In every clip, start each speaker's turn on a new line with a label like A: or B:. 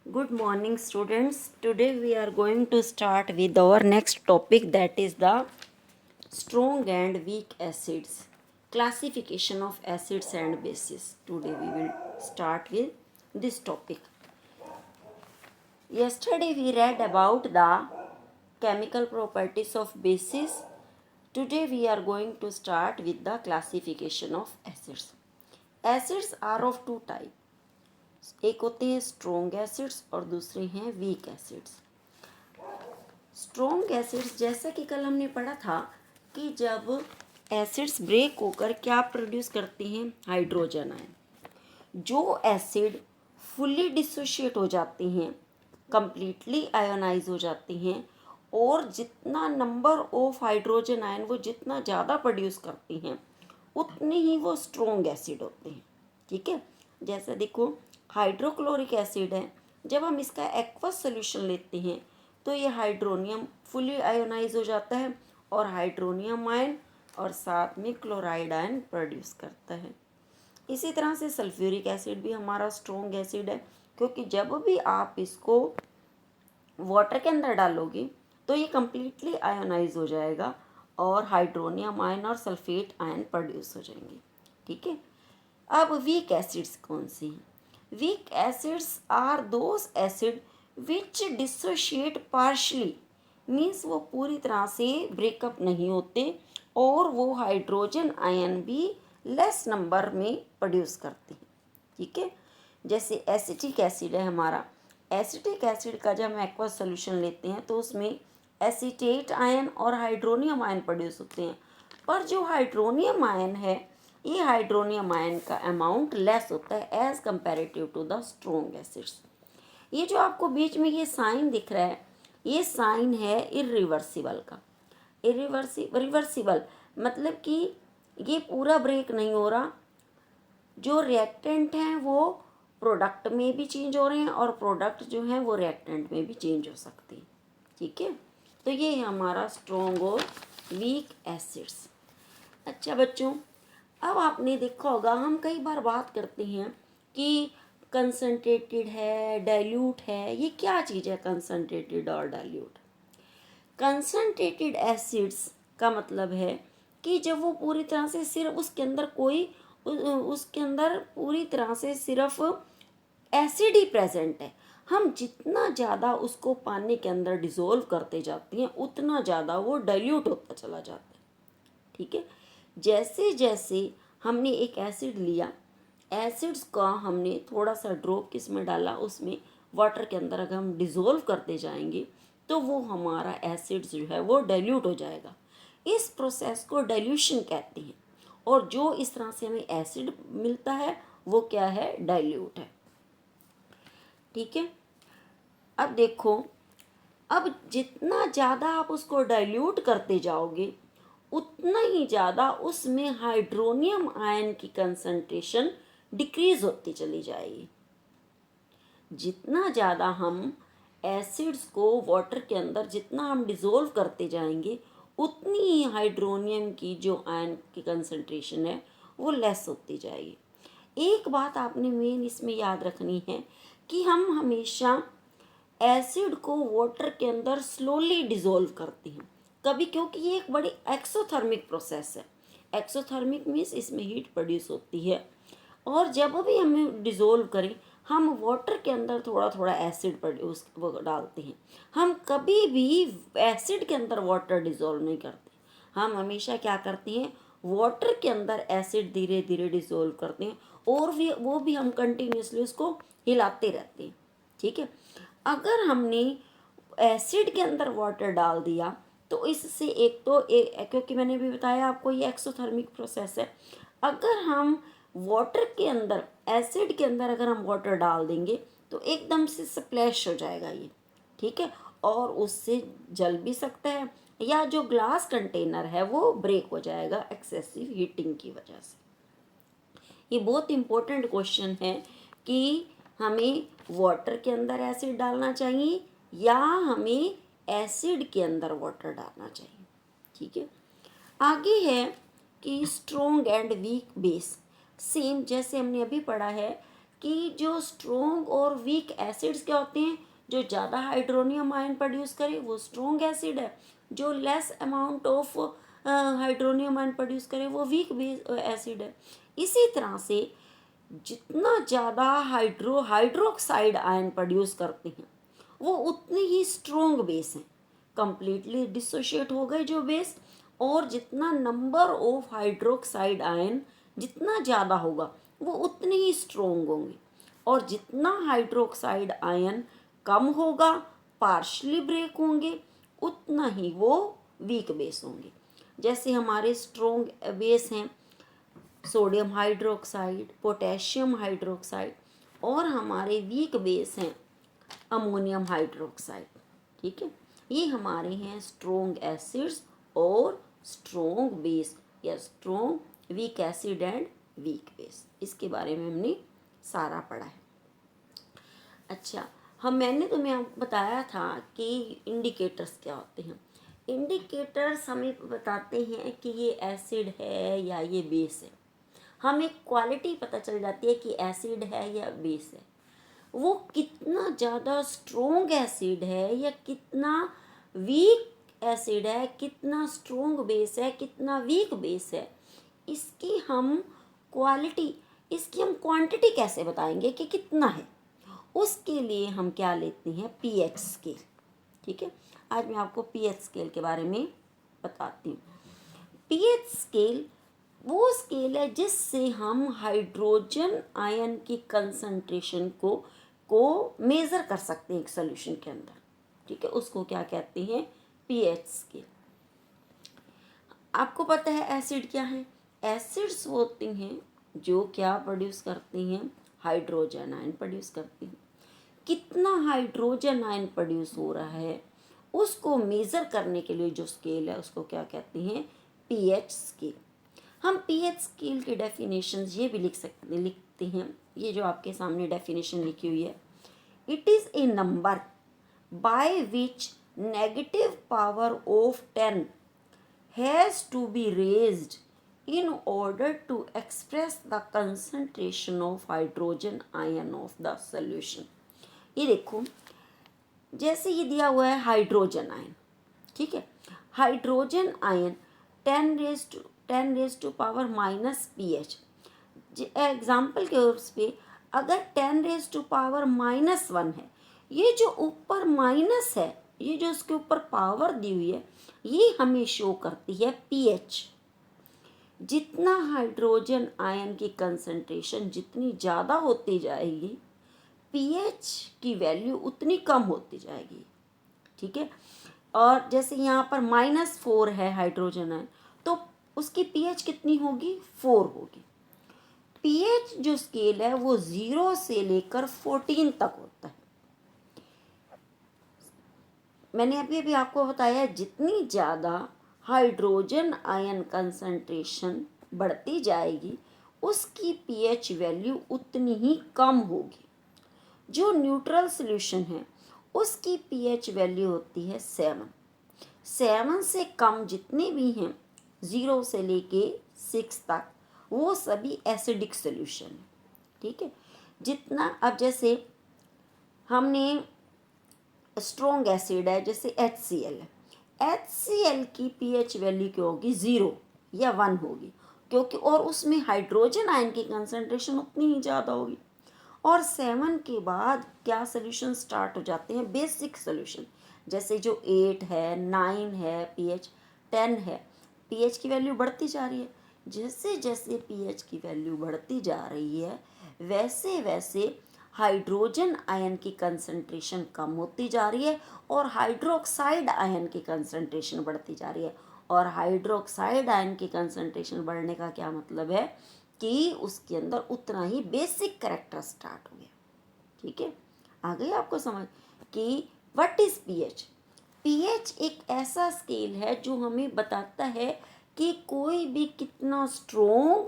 A: Good morning, students. Today we are going to start with our next topic, that is the strong and weak acids. Classification of acids and bases. Today we will start with this topic. Yesterday we read about the chemical properties of bases. Today we are going to start with the classification of acids. Acids are of two types. एक होते हैं strong acids और दूसरे हैं weak acids. Strong acids, जैसा कि कल हमने पढ़ा था कि जब एसिड्स ब्रेक होकर क्या प्रोड्यूस करते हैं, हाइड्रोजन आयन. जो एसिड फुल्ली डिसोशिएट हो जाते हैं, कंप्लीटली आयोनाइज हो जाते हैं, और जितना नंबर ऑफ हाइड्रोजन आयन वो जितना ज़्यादा प्रोड्यूस करते हैं उतने ही वो स्ट्रॉन्ग एसिड होते हैं. ठीक है, जैसे देखो हाइड्रोक्लोरिक एसिड है, जब हम इसका एक्वस सोल्यूशन लेते हैं तो ये हाइड्रोनियम फुली आयोनाइज हो जाता है और हाइड्रोनियम आयन और साथ में क्लोराइड आयन प्रोड्यूस करता है. इसी तरह से सल्फ्यूरिक एसिड भी हमारा स्ट्रॉन्ग एसिड है, क्योंकि जब भी आप इसको वाटर के अंदर डालोगे तो ये कम्प्लीटली आयोनाइज हो जाएगा और हाइड्रोनियम आयन और सल्फेट आयन प्रोड्यूस हो जाएंगे. ठीक है, अब वीक एसिड्स कौन सी हैं? Weak acids are those acid which dissociate partially, means वो पूरी तरह से ब्रेकअप नहीं होते और वो हाइड्रोजन आयन भी लेस नंबर में प्रोड्यूस करते हैं. ठीक है, जैसे एसिटिक एसिड है हमारा. एसिटिक एसिड का जब हम एक्वस सोल्यूशन लेते हैं तो उसमें एसीटेट आयन और हाइड्रोनियम आयन प्रोड्यूस होते हैं, पर जो हाइड्रोनियम आयन है, ये हाइड्रोनियम आयन का अमाउंट लेस होता है as comparative to the strong acids. ये जो आपको बीच में ये साइन दिख रहा है, ये साइन है इरिवर्सिबल का. रिवर्सिबल मतलब कि ये पूरा ब्रेक नहीं हो रहा. जो रिएक्टेंट हैं वो प्रोडक्ट में भी चेंज हो रहे हैं और प्रोडक्ट जो हैं वो रिएक्टेंट में भी चेंज हो सकते हैं. ठीक है, तो ये है हमारा स्ट्रॉन्ग और वीक एसिड्स. अच्छा बच्चों, अब आपने देखा होगा हम कई बार बात करते हैं कि कंसनट्रेटेड है, डाइल्यूट है. ये क्या चीज़ है कंसनट्रेटेड और डाइल्यूट? कंसनट्रेटेड एसिड्स का मतलब है कि जब वो पूरी तरह से सिर्फ उसके अंदर पूरी तरह से सिर्फ एसिड ही प्रेजेंट है. हम जितना ज़्यादा उसको पानी के अंदर डिज़ोल्व करते जाते हैं उतना ज़्यादा वो डाइल्यूट होता चला जाता है. ठीक है, जैसे जैसे हमने एक एसिड लिया, एसिड्स का हमने थोड़ा सा ड्रॉप किस में डाला, उसमें वाटर के अंदर अगर हम डिज़ोल्व करते जाएंगे तो वो हमारा एसिड जो है वो डाइल्यूट हो जाएगा. इस प्रोसेस को डाइल्यूशन कहते हैं, और जो इस तरह से हमें एसिड मिलता है वो क्या है, डाइल्यूट है. ठीक है, अब देखो, अब जितना ज़्यादा आप उसको डाइल्यूट करते जाओगे उतना ही ज़्यादा उसमें हाइड्रोनियम आयन की कंसंट्रेशन डिक्रीज होती चली जाएगी. जितना ज़्यादा हम एसिड्स को वाटर के अंदर जितना हम डिज़ोल्व करते जाएंगे उतनी ही हाइड्रोनियम की जो आयन की कंसंट्रेशन है वो लेस होती जाएगी. एक बात आपने मेन इसमें याद रखनी है कि हम हमेशा एसिड को वाटर के अंदर स्लोली डिज़ोल्व करते हैं कभी, क्योंकि ये एक बड़ी एक्सोथर्मिक प्रोसेस है. एक्सोथर्मिक मीन्स इसमें हीट प्रोड्यूस होती है, और जब भी हमें डिज़ोल्व करें हम वाटर के अंदर थोड़ा थोड़ा एसिड प्रोड्यूस वो डालते हैं. हम कभी भी एसिड के अंदर वाटर डिज़ोल्व नहीं करते. हम हमेशा क्या करते हैं, वाटर के अंदर एसिड धीरे धीरे डिज़ोल्व करते हैं और वो भी हम कंटिन्यूसली उसको हिलाते रहते हैं. ठीक है, अगर हमने एसिड के अंदर वाटर डाल दिया तो इससे क्योंकि मैंने भी बताया आपको ये एक्सोथर्मिक प्रोसेस है. अगर हम वाटर के अंदर एसिड के अंदर अगर हम वाटर डाल देंगे तो एकदम से स्प्लैश हो जाएगा ये. ठीक है, और उससे जल भी सकता है या जो ग्लास कंटेनर है वो ब्रेक हो जाएगा एक्सेसिव हीटिंग की वजह से. ये बहुत इम्पोर्टेंट क्वेश्चन है कि हमें वाटर के अंदर एसिड डालना चाहिए या हमें एसिड के अंदर वाटर डालना चाहिए. ठीक है, आगे है कि strong and weak base. Same जैसे हमने अभी पढ़ा है कि जो स्ट्रॉन्ग और वीक एसिड्स क्या होते हैं, जो ज़्यादा हाइड्रोनियम आयन प्रोड्यूस करे वो स्ट्रॉन्ग एसिड है, जो less amount of hydronium ion produce करे वो वीक एसिड है। इसी तरह से जितना ज़्यादा हाइड्रोक्साइड आयन प्रोड्यूस करते हैं वो उतने ही स्ट्रॉन्ग बेस हैं, कंप्लीटली डिसोशिएट हो गए जो बेस। और जितना नंबर ऑफ हाइड्रोक्साइड आयन जितना ज़्यादा होगा वो उतने ही स्ट्रॉन्ग होंगे, और जितना हाइड्रोक्साइड आयन कम होगा, पार्शली ब्रेक होंगे, उतना ही वो वीक बेस होंगे। जैसे हमारे स्ट्रॉन्ग बेस हैं सोडियम हाइड्रोक्साइड, पोटेशियम हाइड्रोक्साइड, और हमारे वीक बेस हैं अमोनियम हाइड्रोक्साइड। ठीक है, ये हमारे हैं स्ट्रॉन्ग एसिड्स और स्ट्रॉन्ग बेस, या strong weak acid and weak base. इसके बारे में हमने सारा पढ़ा है। अच्छा, मैंने तुम्हें बताया था कि इंडिकेटर्स क्या होते हैं। इंडिकेटर्स हमें बताते हैं कि ये एसिड है या ये बेस है। हमें क्वालिटी पता चल जाती है कि एसिड है या बेस है। वो कितना ज़्यादा स्ट्रॉन्ग एसिड है या कितना वीक एसिड है, कितना स्ट्रॉन्ग बेस है, कितना वीक बेस है, इसकी हम क्वांटिटी कैसे बताएंगे कि कितना है। उसके लिए हम क्या लेते हैं, पीएच स्केल। ठीक है, आज मैं आपको पीएच स्केल के बारे में बताती हूँ। पीएच स्केल वो स्केल है जिससे हम हाइड्रोजन आयन की कंसंट्रेशन को मेज़र कर सकते हैं एक सॉल्यूशन के अंदर। ठीक है, उसको क्या कहते हैं, पीएच स्केल। आपको पता है एसिड क्या है? एसिड्स वो होते हैं जो क्या प्रोड्यूस करते हैं, हाइड्रोजन आयन प्रोड्यूस करते हैं। कितना हाइड्रोजन आयन प्रोड्यूस हो रहा है उसको मेज़र करने के लिए जो स्केल है उसको क्या कहते हैं, पीएच स्केल। हम पीएच स्केल के डेफिनेशंस ये भी लिखते हैं, ये जो आपके सामने डेफिनेशन लिखी हुई है, it is a number by which negative power of 10 has to be raised in order to express the concentration of hydrogen ion of the solution। ये देखो, जैसे ये दिया हुआ है हाइड्रोजन आयन, ठीक है, hydrogen ion 10 raise to power minus pH. Example के उस पे अगर 10 रेज टू पावर -1 है, ये जो ऊपर माइनस है, ये जो उसके ऊपर पावर दी हुई है, ये हमें शो करती है पीएच। जितना हाइड्रोजन आयन की कंसंट्रेशन जितनी ज़्यादा होती जाएगी, पीएच की वैल्यू उतनी कम होती जाएगी। ठीक है, और जैसे यहाँ पर -4 है हाइड्रोजन आयन, तो उसकी पीएच कितनी होगी, 4 होगी। पीएच जो स्केल है वो 0 से लेकर 14 तक होता है। मैंने अभी आपको बताया जितनी ज़्यादा हाइड्रोजन आयन कंसंट्रेशन बढ़ती जाएगी उसकी पीएच वैल्यू उतनी ही कम होगी। जो न्यूट्रल सॉल्यूशन है उसकी पीएच वैल्यू होती है 7 से कम जितने भी हैं 0 से लेके 6 तक वो सभी एसिडिक सॉल्यूशन है। ठीक है, जितना अब जैसे हमने स्ट्रॉन्ग एसिड है जैसे HCl है, HCl की पीएच वैल्यू क्या होगी, 0 या 1 होगी, क्योंकि और उसमें हाइड्रोजन आयन की कंसंट्रेशन उतनी ही ज़्यादा होगी। और 7 के बाद क्या सोल्यूशन स्टार्ट हो जाते हैं, बेसिक सोल्यूशन, जैसे जो 8 है, 9 है, पीएच 10 है, पीएच की वैल्यू बढ़ती जा रही है। जैसे जैसे पीएच की वैल्यू बढ़ती जा रही है वैसे वैसे हाइड्रोजन आयन की कंसंट्रेशन कम होती जा रही है और हाइड्रोक्साइड आयन की कंसंट्रेशन बढ़ती जा रही है। और हाइड्रोक्साइड आयन की कंसंट्रेशन बढ़ने का क्या मतलब है कि उसके अंदर उतना ही बेसिक कैरेक्टर स्टार्ट हो गया। ठीक है, आ गई आपको समझ कि व्हाट इज पीएच। पीएच एक ऐसा स्केल है जो हमें बताता है कि कोई भी कितना स्ट्रॉन्ग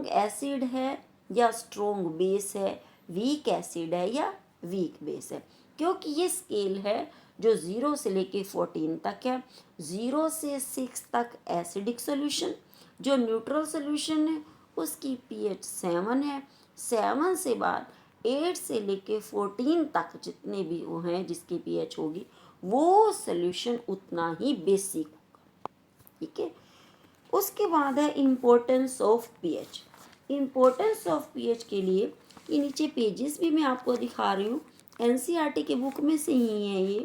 A: एसिड है या स्ट्रॉन्ग बेस है, वीक एसिड है या वीक बेस है, क्योंकि ये स्केल है जो 0 से लेके 14 तक है। 0 से 6 तक एसिडिक सॉल्यूशन, जो न्यूट्रल सॉल्यूशन है उसकी पीएच 7 है, 7 से बाद 8 से लेके 14 तक जितने भी वो हैं जिसकी पीएच होगी वो सोल्यूशन उतना ही बेसिक होगा। ठीक है, उसके बाद है importance of pH. Importance of pH के लिए ये नीचे पेजेस भी मैं आपको दिखा रही हूँ, एनसीईआरटी के बुक में से ही है ये,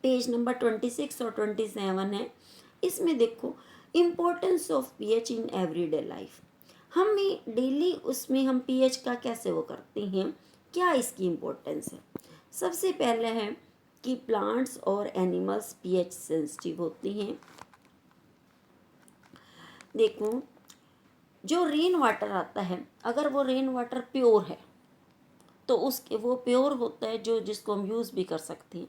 A: पेज नंबर 26 और 27 है। इसमें देखो importance of pH in everyday life, हम डेली उसमें हम पीएच का कैसे वो करते हैं, क्या इसकी इम्पोर्टेंस है। सबसे पहले है कि प्लांट्स और एनिमल्स पीएच सेंसिटिव होती हैं। देखो जो रेन वाटर आता है, अगर वो रेन वाटर प्योर है तो उसके वो प्योर होता है जो जिसको हम यूज़ भी कर सकते हैं,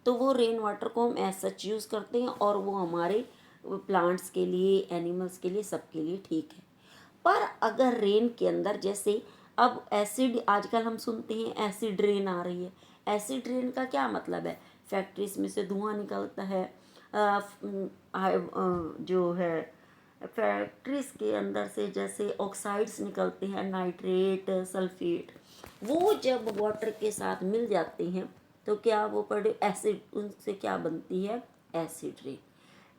A: तो वो रेन वाटर को हम एज सच यूज़ करते हैं और वो हमारे प्लांट्स के लिए, एनिमल्स के लिए, सबके लिए ठीक है। पर अगर रेन के अंदर जैसे अब एसिड, आजकल हम सुनते हैं एसिड रेन आ रही है। एसिड रेन का क्या मतलब है, फैक्ट्रीज में से धुआं निकलता है, जो है फैक्ट्रीज के अंदर से जैसे ऑक्साइड्स निकलते हैं, नाइट्रेट, सल्फेट, वो जब वाटर के साथ मिल जाते हैं तो क्या वो पड़े एसिड, उनसे क्या बनती है, एसिड रेन।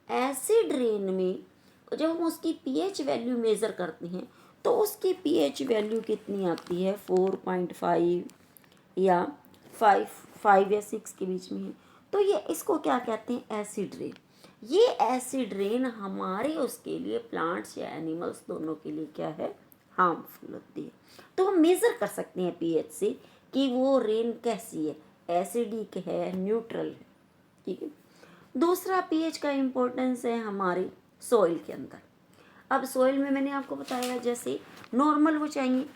A: एसिड रेन में जब हम उसकी पीएच वैल्यू मेज़र करते हैं तो उसकी पीएच वैल्यू कितनी आती है, 4.5 या 5 या 6 के बीच में है। तो ये इसको क्या कहते हैं, एसिड रेन। ये एसिड रेन हमारे उसके लिए, प्लांट्स या एनिमल्स दोनों के लिए क्या है, हार्मफुल होती है। तो हम मेज़र कर सकते हैं पीएच से कि वो रेन कैसी है, एसिडिक है, न्यूट्रल है। ठीक है, दूसरा पीएच का इम्पोर्टेंस है हमारे सॉइल के अंदर। अब सॉइल में मैंने आपको बताया जैसे नॉर्मल वो चाहिए।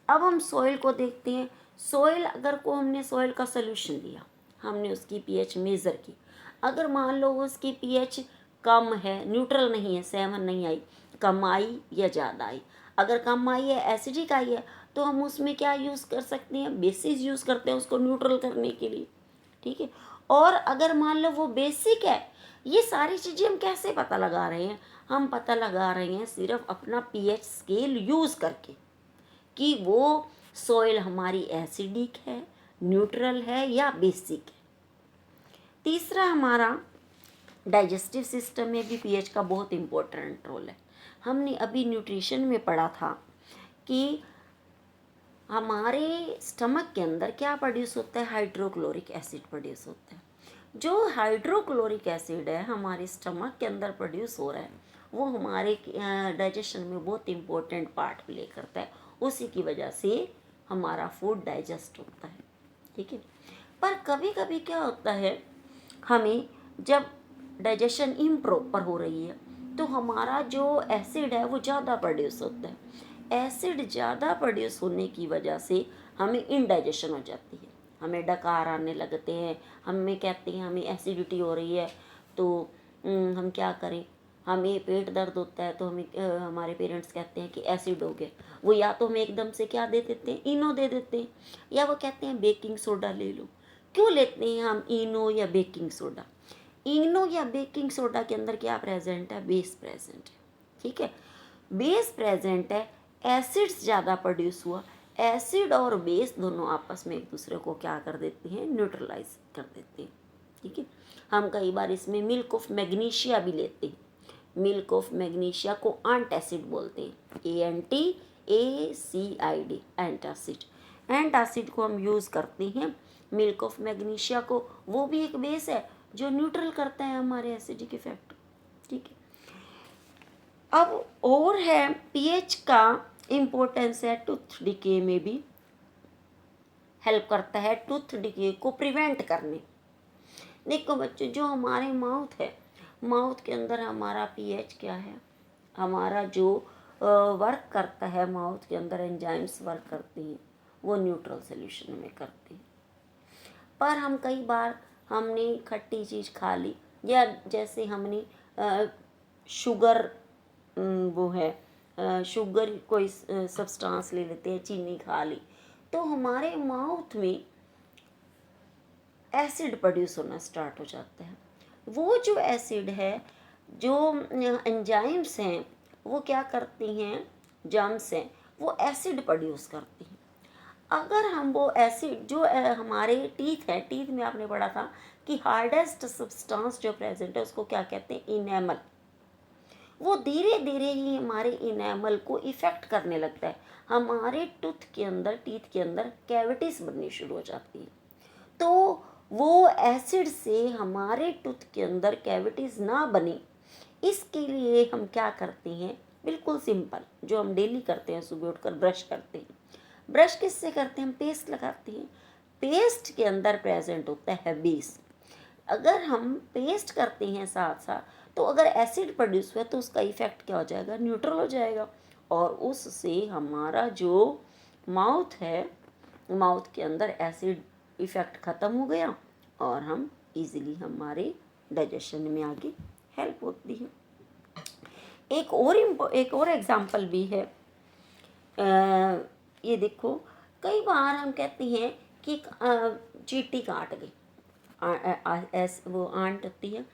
A: अब हम सॉइल को देखते हैं। सॉइल अगर को हमने सॉइल का सोल्यूशन लिया, हमने उसकी पीएच मेज़र की, अगर मान लो उसकी पीएच कम है, न्यूट्रल नहीं है, 7 नहीं आई, कम आई या ज़्यादा आई, अगर कम आई है, एसिडिक आई है, तो हम उसमें क्या यूज़ कर सकते हैं, बेसिस यूज़ करते हैं उसको न्यूट्रल करने के लिए। ठीक है, और अगर मान लो वो बेसिक है, ये सारी चीज़ें हम कैसे पता लगा रहे हैं, हम पता लगा रहे हैं सिर्फ अपना पीएच स्केल यूज़ करके कि वो सॉइल हमारी एसिडिक है, न्यूट्रल है या बेसिक है। तीसरा हमारा डाइजेस्टिव सिस्टम में भी पीएच का बहुत इम्पोर्टेंट रोल है। हमने अभी न्यूट्रिशन में पढ़ा था कि हमारे स्टमक के अंदर क्या प्रोड्यूस होता है, हाइड्रोक्लोरिक एसिड प्रोड्यूस होता है। जो हाइड्रोक्लोरिक एसिड है हमारे स्टमक के अंदर प्रोड्यूस हो रहा है, वो हमारे डाइजेशन में बहुत इम्पोर्टेंट पार्ट प्ले करता है। उसी की वजह से हमारा फूड डाइजेस्ट होता है। ठीक है, पर कभी कभी क्या होता है, हमें जब डाइजेशन इम्प्रॉपर हो रही है तो हमारा जो एसिड है वो ज़्यादा प्रोड्यूस होता है। एसिड ज़्यादा प्रोड्यूस होने की वजह से हमें इनडाइजेशन हो जाती है, हमें डकार आने लगते हैं, हमें कहते हैं हमें एसिडिटी हो रही है, तो हम क्या करें, हमें पेट दर्द होता है तो हमें हमारे पेरेंट्स कहते हैं कि एसिड हो गया, वो या तो हमें एकदम से क्या दे देते हैं, इनो दे देते हैं, या वो कहते हैं बेकिंग सोडा ले लो। क्यों लेते हैं हम इनो या बेकिंग सोडा, इनो या बेकिंग सोडा के अंदर क्या प्रेजेंट है, बेस प्रेजेंट है। ठीक है, बेस प्रेजेंट है, एसिड्स ज़्यादा प्रोड्यूस हुआ, एसिड और बेस दोनों आपस में एक दूसरे को क्या कर देते हैं, न्यूट्रलाइज कर देते हैं। ठीक है, हम कई बार इसमें मिल्क ऑफ मैग्नीशिया भी लेते हैं। मिल्क ऑफ मैग्नीशिया को एंटासिड बोलते हैं, ANTACID, एंटासिड। एंटासिड को हम यूज़ करते हैं मिल्क ऑफ मैग्नीशिया को, वो भी एक बेस है जो न्यूट्रल करता है हमारे एसिडिक इफेक्ट। ठीक है, अब और है पीएच का इम्पोर्टेंस है, टूथ डिके में भी हेल्प करता है, टूथ डिके को प्रिवेंट करने। देखो बच्चों, जो हमारे माउथ है, माउथ के अंदर हमारा पीएच क्या है, हमारा जो वर्क करता है माउथ के अंदर, एंजाइम्स वर्क करती हैं, वो न्यूट्रल सोल्यूशन में करती हैं। पर हम कई बार हमने खट्टी चीज़ खा ली, या जैसे हमने शुगर, वो है शुगर कोई सब्सटेंस ले लेते हैं, चीनी खा ली, तो हमारे माउथ में एसिड प्रोड्यूस होना स्टार्ट हो जाता है। वो जो एसिड है, जो एंजाइम्स हैं, वो क्या करती हैं, जर्म्स हैं, वो एसिड प्रोड्यूस करती हैं। अगर हम वो एसिड जो हमारे टीथ है, टीथ में आपने पढ़ा था कि हार्डेस्ट सब्सटेंस जो प्रेजेंट है उसको क्या कहते हैं, इनेमल। वो धीरे धीरे ही हमारे इनेमल को इफेक्ट करने लगता है, हमारे टूथ के अंदर, टीथ के अंदर कैविटीज बननी शुरू हो जाती है। तो वो एसिड से हमारे टूथ के अंदर कैविटीज ना बने, इसके लिए हम क्या करते हैं, बिल्कुल सिंपल जो हम डेली करते हैं, सुबह उठकर ब्रश करते हैं। ब्रश किससे करते हैं, हम पेस्ट लगाते हैं। पेस्ट के अंदर प्रेजेंट होता है बेस। अगर हम पेस्ट करते हैं साथ साथ, तो अगर एसिड प्रोड्यूस हुआ तो उसका इफेक्ट क्या हो जाएगा, न्यूट्रल हो जाएगा, और उससे हमारा जो माउथ है, माउथ के अंदर एसिड इफेक्ट ख़त्म हो गया और हम इजीली हमारे डाइजेशन में आगे हेल्प होती है। एक और एग्जांपल भी है। ये देखो, कई बार हम कहते हैं कि चींटी काट गई, वो आंट होती है,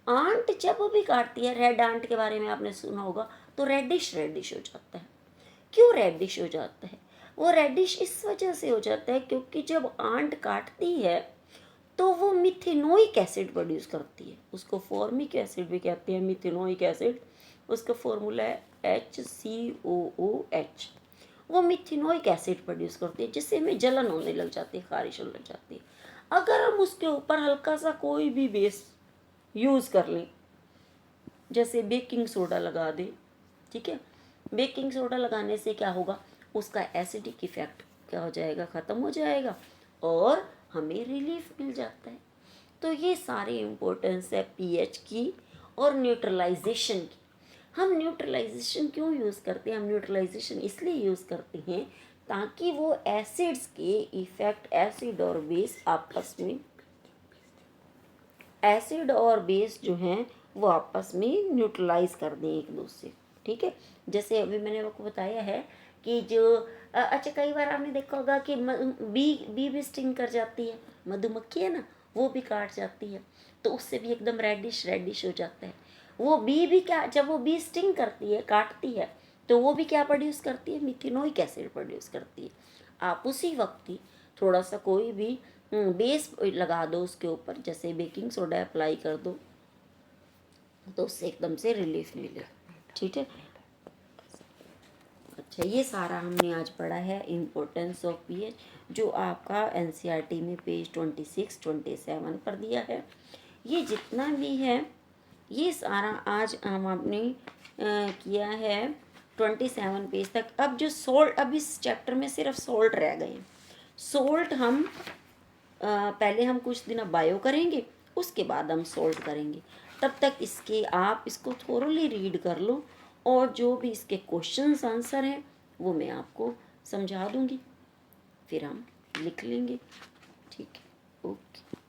A: आंट जब भी काटती है, रेड आंट के बारे में आपने सुना होगा, तो रेडिश रेडिश हो जाता है। क्यों रेडिश हो जाता है, वो रेडिश इस वजह से हो जाता है क्योंकि जब आंट काटती है तो वो मिथेनोइक एसिड प्रोड्यूस करती है, उसको फॉर्मिक एसिड भी कहते हैं, मिथेनोइक एसिड, उसका फॉर्मूला है HCOOH। वो मिथेनोइक एसिड प्रोड्यूस करती है जिससे हमें जलन होने लग जाती है, खारिश होने लग जाती है। अगर हम उसके ऊपर हल्का सा कोई भी बेस यूज़ कर लें, जैसे बेकिंग सोडा लगा दें, ठीक है, बेकिंग सोडा लगाने से क्या होगा, उसका एसिडिक इफेक्ट क्या हो जाएगा, ख़त्म हो जाएगा और हमें रिलीफ मिल जाता है। तो ये सारी इम्पोर्टेंस है पीएच की और न्यूट्रलाइजेशन की। हम न्यूट्रलाइजेशन क्यों यूज़ करते हैं, हम न्यूट्रलाइजेशन इसलिए यूज़ करते हैं ताकि वो एसिड्स के इफेक्ट, एसिड और बेस आपस में, एसिड और बेस जो हैं वो आपस में न्यूट्रलाइज कर दें एक दूसरे, ठीक है। जैसे अभी मैंने आपको बताया है कि जो अच्छा, कई बार आपने देखा होगा कि बी भी स्टिंग कर जाती है, मधुमक्खी है ना, वो भी काट जाती है, तो उससे भी एकदम रेडिश रेडिश हो जाता है। वो बी भी क्या, जब वो बी स्टिंग करती है, काटती है, तो वो भी क्या प्रोड्यूस करती है, मिथेनोइक एसिड प्रोड्यूस करती है। आप उसी वक्त ही थोड़ा सा कोई भी बेस लगा दो उसके ऊपर, जैसे बेकिंग सोडा अप्लाई कर दो, तो उससे एकदम से रिलीफ मिले, ठीक है। अच्छा, ये सारा हमने आज पढ़ा है इम्पोर्टेंस ऑफ पीएच, जो आपका एनसीईआरटी में पेज 26, 27 पर दिया है। ये जितना भी है ये सारा आज हम आपने किया है 27 पेज तक। अब जो सोल्ट, अब इस चैप्टर में सिर्फ सोल्ट रह गए हैं। सोल्ट हम पहले हम कुछ दिन बायो करेंगे, उसके बाद हम सोल्ट करेंगे। तब तक इसके आप इसको थोरोली रीड कर लो, और जो भी इसके क्वेश्चंस आंसर हैं वो मैं आपको समझा दूंगी, फिर हम लिख लेंगे, ठीक है, ओके।